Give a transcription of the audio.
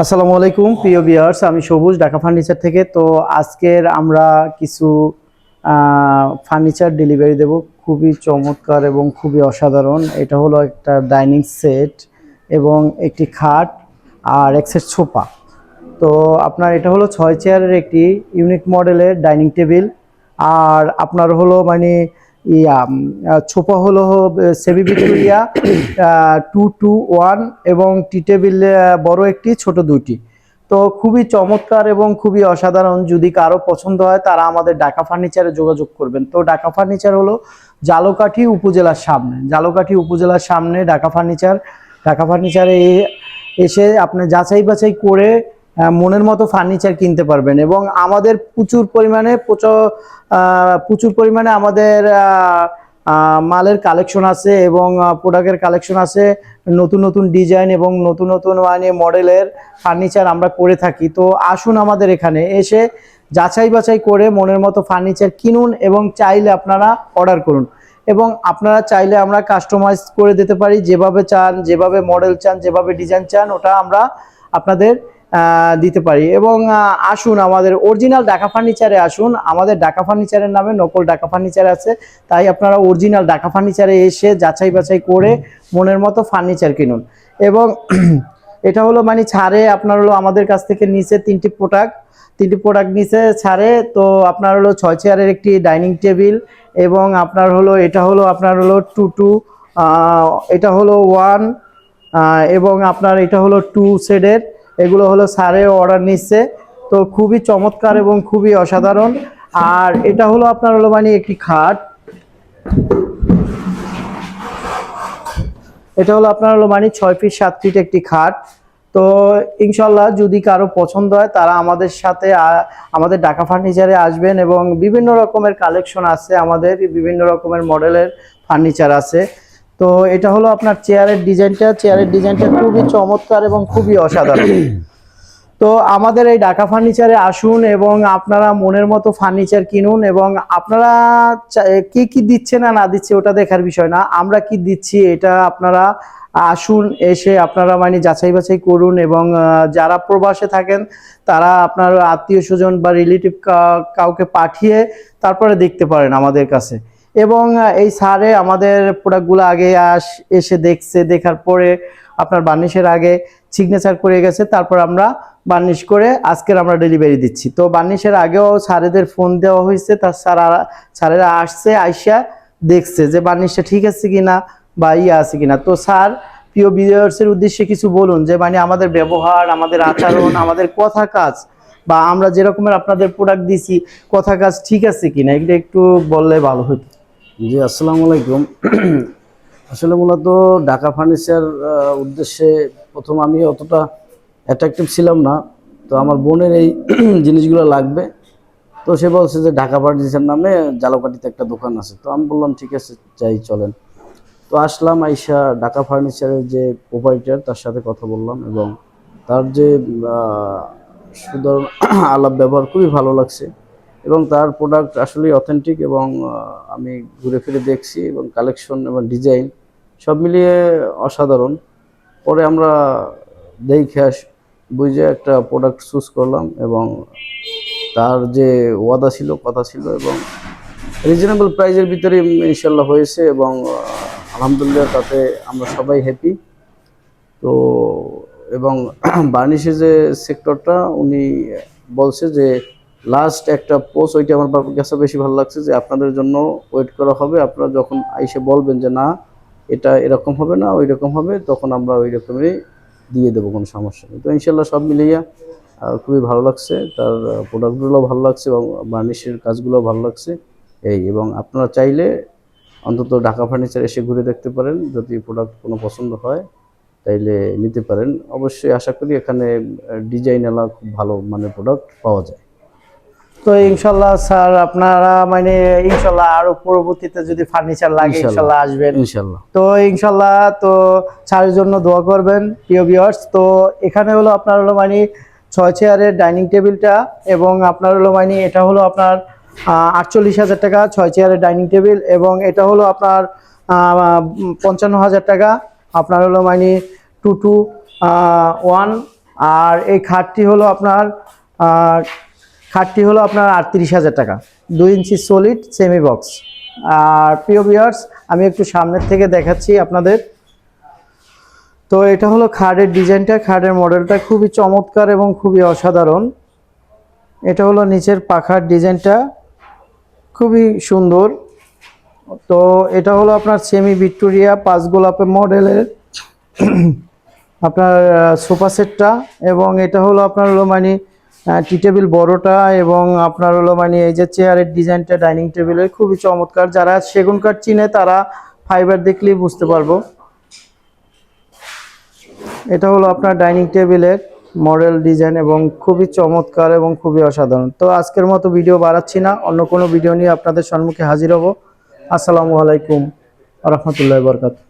আসসালামু আলাইকুম প্রিয় ভিউয়ার্স, আমি সবুজ ঢাকা ফার্নিচার থেকে। তো আজকের আমরা কিছু ফার্নিচার ডেলিভারি দেব, খুবই চমৎকার এবং খুবই অসাধারণ। এটা হলো একটা ডাইনিং সেট এবং একটি খাট আর এক সেট সোফা। তো আপনার এটা হলো 6 চেয়ারের একটি ইউনিক মডেলের ডাইনিং টেবিল। আর আপনার হলো মানে সোফা হলো সেমি ভিক্টোরিয়া 2-2-1 এবং টি টেবিল বড় একটি ছোট দুইটি। তো খুবই চমৎকার এবং খুবই অসাধারণ। যদি কারো পছন্দ হয় তারা আমাদের ঢাকা ফার্নিচারে যোগাযোগ করবেন। তো ঢাকা ফার্নিচার হলো ঝালকাঠি উপজেলার সামনে ঢাকা ফার্নিচারে এসে আপনি যাচাই বাছাই করে মনের মতো ফার্নিচার কিনতে পারবেন। এবং আমাদের প্রচুর পরিমাণে আমাদের মালের কালেকশন আছে এবং প্রোডাক্টের কালেকশন আছে। নতুন নতুন ডিজাইন এবং নতুন নতুন মানে মডেলের ফার্নিচার আমরা করে থাকি। তো আসুন আমাদের এখানে এসে যাচাই বাছাই করে মনের মতো ফার্নিচার কিনুন এবং চাইলে আপনারা অর্ডার করুন। এবং আপনারা চাইলে আমরা কাস্টমাইজ করে দিতে পারি, যেভাবে চান, যেভাবে মডেল চান, যেভাবে ডিজাইন চান, ওটা আমরা আপনাদের দিতে পারি। এবং আসুন আমাদের অরিজিনাল ঢাকা ফার্নিচারে আসুন। আমাদের ঢাকা ফার্নিচারের নামে নকল ঢাকা ফার্নিচার আছে, তাই আপনারা অরিজিনাল ঢাকা ফার্নিচারে এসে যাচাই বাছাই করে মনের মতো ফার্নিচার কিনুন। এবং এটা হলো মানে ছাড়ে আপনার হলো আমাদের কাছ থেকে নিচে তিনটি প্রোডাক্ট নিচে ছাড়ে। তো আপনার হলো 6 চেয়ারের একটি ডাইনিং টেবিল এবং আপনার হলো এটা হলো আপনার হলো 2-2, এটা হলো 1 এবং আপনার এটা হলো 2 সেটের। এগুলো হলো সারে অর্ডার নিচ্ছে। তো খুবই চমৎকার এবং খুবই অসাধারণ। আর এটা হলো আপনার হলো মানে একটি খাট, এটা হলো আপনার হলো মানে 6 ফিট 7 ফিট একটি খাট। তো ইনশাল্লাহ যদি কারো পছন্দ হয় তারা আমাদের সাথে আমাদের ঢাকা ফার্নিচারে আসবেন। এবং বিভিন্ন রকমের কালেকশন আছে, আমাদের বিভিন্ন রকমের মডেলের ফার্নিচার আছে। তো এটা হলো আপনার চেয়ারের ডিজাইনটা খুবই চমৎকার এবং খুবই অসাধারণ। তো আমাদের এই ঢাকা ফার্নিচারে আসুন এবং আপনারা মনের মতো ফার্নিচার কিনুন। এবং আপনারা কি কি দিচ্ছে না দিচ্ছে ওটা দেখার বিষয় না, আমরা কি দিচ্ছি এটা আপনারা আসুন, এসে আপনারা মানে যাচাই বাছাই করুন। এবং যারা প্রবাসে থাকেন তারা আপনার আত্মীয় স্বজন বা রিলেটিভ কাউকে পাঠিয়ে তারপরে দেখতে পারেন আমাদের কাছে। এবং এই সারে আমাদের প্রোডাক্টগুলো আগে এসে দেখছে, দেখার পরে আপনার বার্নিশের আগে সিগনেচার করে গেছে, তারপর আমরা বার্নিশ করে আজকের আমরা ডেলিভারি দিচ্ছি। তো বার্নিশের আগেও স্যারেদের ফোন দেওয়া হয়েছে, তার স্যারেরা আসছে, আইসা দেখছে যে বার্নিশটা ঠিক আছে কিনা বা আছে কিনা। তো স্যার প্রিয় ভিউয়ার্সের উদ্দেশ্যে কিছু বলুন, যে মানে আমাদের ব্যবহার, আমাদের আচরণ, আমাদের কথা কাজ বা আমরা যেরকমের আপনাদের প্রোডাক্ট দিছি কথা কাজ ঠিক আছে কিনা, এটা একটু বললে ভালো হতো। জি, আসসালামু আলাইকুম। আসলে মূলত ঢাকা ফার্নিচার উদ্দেশ্যে প্রথম আমি অতটা অ্যাট্রাকটিভ ছিলাম না। তো আমার বোনের এই জিনিসগুলো লাগবে, তো সে বলছে যে ঢাকা ফার্নিচার নামে ঝালকাঠিতে একটা দোকান আছে। তো আমি বললাম ঠিক আছে, যাই চলেন। তো আসলাম, আইসা ঢাকা ফার্নিচারের যে প্রোপাইটার তার সাথে কথা বললাম এবং তার যে সুন্দর আলাপ ব্যবহার খুবই ভালো লাগছে। এবং তার প্রোডাক্ট আসলেই অথেন্টিক এবং আমি ঘুরে ফিরে দেখছি এবং কালেকশন এবং ডিজাইন সব মিলিয়ে অসাধারণ। পরে আমরা দেখে বুঝে একটা প্রোডাক্ট চুজ করলাম এবং তার যে কথা ছিল এবং রিজনেবল প্রাইসের ভিতরে ইনশাল্লাহ হয়েছে এবং আলহামদুলিল্লাহ তাতে আমরা সবাই হ্যাপি। তো এবং বার্নিশের যে সেক্টরটা উনি বলছে যে লাস্ট একটা পোস্ট, ওইটা আমার কাছে বেশি ভালো লাগছে, যে আপনাদের জন্য ওয়েট করা হবে, আপনারা যখন এসে বলবেন যে না এটা এরকম হবে না ওই রকম হবে, তখন আমরা ওই রকমই দিয়ে দেবো, কোনো সমস্যা নেই। তো ইনশাল্লাহ সব মিলিয়ে খুবই ভালো লাগছে, তার প্রোডাক্টগুলো ভালো লাগছে এবং বার্নিশের কাজগুলো ভালো লাগছে এবং আপনারা চাইলে অন্তত ঢাকা ফার্নিচার এসে ঘুরে দেখতে পারেন, যদি প্রোডাক্ট কোনো পছন্দ হয় তাইলে নিতে পারেন। অবশ্যই আশা করি এখানে ডিজাইনওয়ালা খুব ভালো মানের প্রোডাক্ট পাওয়া যায়। তো ইনশাল্লাহ স্যার আপনারা মানে ইনশাল্লাহ আরো পরবর্তীতে যদি ফার্নিচার লাগে ইনশাল্লাহ আসবেন ইনশাল্লাহ। তো ইনশাল্লাহ তো স্যারের জন্য দোয়া করবেন প্রিয় ভিউয়ার্স। তো এখানে হলো আপনার হলো মানে 6 চেয়ারের ডাইনিং টেবিলটা এবং আপনার হলো মানে এটা হলো আপনার 48,000 টাকা 6 চেয়ারের ডাইনিং টেবিল। এবং এটা হলো আপনার 55,000 টাকা আপনার হলো মানে 2-2-1 আর এই খাটটি হলো আপনার 38,000 টাকা, 2 ইঞ্চি সলিড সেমি বক্স। আর প্রিয় ভিউয়ার্স, আমি একটু সামনের থেকে দেখাচ্ছি আপনাদের। তো এটা হলো খাটের ডিজাইনটা, খাটের মডেলটা খুবই চমৎকার এবং খুবই অসাধারণ। এটা হলো নিচের পাখার ডিজাইনটা, খুবই সুন্দর। তো এটা হলো আপনার সেমি ভিক্টোরিয়া 5 গোলাপের মডেলের আপনার সোফা সেটটা। এবং এটা হলো আপনার হলো মানে টি টেবিল বড়টা, এবং আপনার হলো মানে এই যে চেয়ারের ডিজাইনটা ডাইনিং টেবিলের খুবই চমৎকার। যারা সেগুন কাঠ চিনে তারা ফাইবার দেখলেই বুঝতে পারবো। এটা হলো আপনার ডাইনিং টেবিলের মডেল ডিজাইন এবং খুবই চমৎকার এবং খুবই অসাধারণ। তো আজকের মতো ভিডিও বাড়াচ্ছি না, অন্য কোনো ভিডিও নিয়ে আপনাদের সম্মুখে হাজির হব। আসসালামু আলাইকুম ওয়া রাহমাতুল্লাহি ওয়া বারাকাতুহু।